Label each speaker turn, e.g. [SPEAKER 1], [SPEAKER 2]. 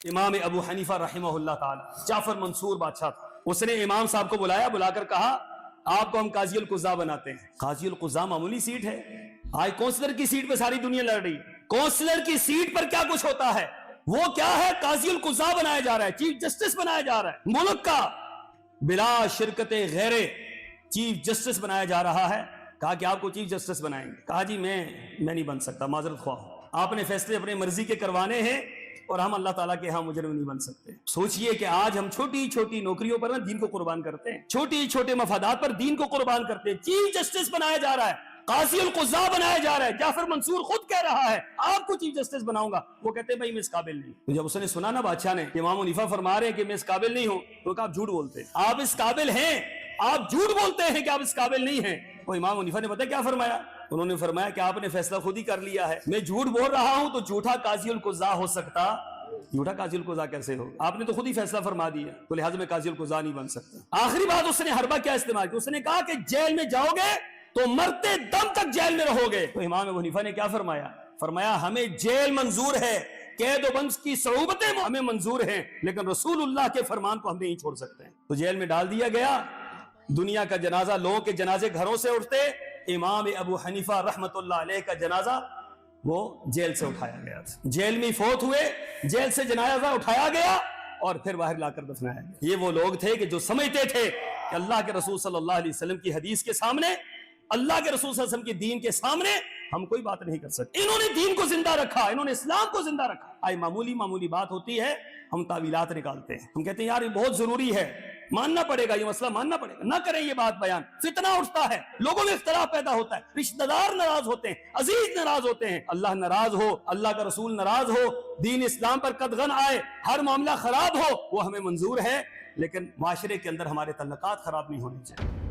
[SPEAKER 1] इमाम अबू हनीफा रहमहुल्लाह ताला जाफर मंसूर बादशाह था। उसने इमाम साहब को बुलाया, बुलाकर कहा आपको हम काजी उल कुज़ा बनाते हैं। काजी उल कुज़ा मामूली सीट है, आज कौंसलर की सीट पे सारी दुनिया लड़ रही है। कौंसलर की सीट पर क्या कुछ होता है, वो क्या है, काजी उल कुज़ा बनाया जा रहा है, चीफ जस्टिस बनाया जा रहा है, मुल्क का बिला शिरकते गैरे चीफ जस्टिस बनाया जा रहा है। कहा कि आपको चीफ जस्टिस बनाएंगे। कहा जी मैं नहीं बन सकता, माजरत ख्वाह, आपने फैसले अपने मर्जी के करवाने हैं और हम अल्लाह ताला के यहाँ मुजरिम नहीं बन सकते। सोचिए कि आज हम छोटी छोटी नौकरियों पर ना दीन को कुर्बान करते हैं, छोटी छोटे मफादात पर दीन को कुर्बान करते हैं। चीफ जस्टिस बनाया जा रहा है, काजी उल कुज़ा बनाया जा रहा है। जाफर मंसूर खुद कह रहा है आपको चीफ जस्टिस बनाऊंगा। वो कहते हैं भाई मैं इस काबिल नहीं। तो जब उसने सुना ना बादशाह ने कि इमाम हनीफा फरमा रहे हैं कि मैं इस काबिल नहीं हूं, तो कहा आप झूठ बोलते हैं, आप इस काबिल हैं, आप झूठ बोलते हैं कि आप इस काबिल नहीं हैं। तो इमाम हनीफा ने पता क्या फरमाया, उन्होंने फरमाया कि आपने फैसला खुद ही कर लिया है, मैं झूठ बोल रहा हूं तो झूठा काजी उल कुज़ा हो सकता, झूठा काजी उल कुज़ा कैसे हो, आपने तो खुद ही फैसला फरमा दिया, तो लिहाजा मैं काजी उल कुज़ा नहीं बन सकता। आखिरी बात उसने हरबा क्या इस्तेमाल किया, उसने कहा कि जेल में जाओगे तो मरते दम तक जेल में रहोगे। तो इमाम अबू हनीफा ने क्या फरमाया, फरमाया हमें जेल मंजूर है, कैद व बंद की सऊबतें हमें मंजूर हैं, लेकिन रसूलुल्लाह के फरमान को हम नहीं छोड़ सकते। तो जेल में डाल दिया गया। दुनिया का जनाजा, लोगों के जनाजे घरों से उठते, इमाम अबू हनीफा रहमतुल्लाह अलैह का जनाजा वो जेल से उठाया गया था, जेल में फौत हुए, जेल से जनाजा उठाया गया और फिर बाहर लाकर दफनाया गया। ये वो लोग थे कि जो समझते थे कि अल्लाह के रसूल सल्लल्लाहु अलैहि वसल्लम की हदीस के सामने, अल्लाह के रसूल सल्लल्लाहु अलैहि वसल्लम की दीन के सामने हम कोई बात नहीं कर सकते। इन्होंने दीन को जिंदा रखा, इन्होंने इस्लाम को जिंदा रखा। आई मामूली मामूली बात होती है, हम तावीलात निकालते हैं, हम कहते हैं यार ये बहुत जरूरी है, मानना पड़ेगा, ये मसला मानना पड़ेगा, ना करें ये बात बयान, फितना उठता है, लोगों में इख्तलाफ पैदा होता है, रिश्तेदार नाराज होते हैं, अजीज नाराज होते हैं, अल्लाह नाराज हो, अल्लाह का रसूल नाराज हो, दीन इस्लाम पर कदगन आए, हर मामला खराब हो, वो हमें मंजूर है, लेकिन माशरे के अंदर हमारे तल्लुकात खराब नहीं होने चाहिए।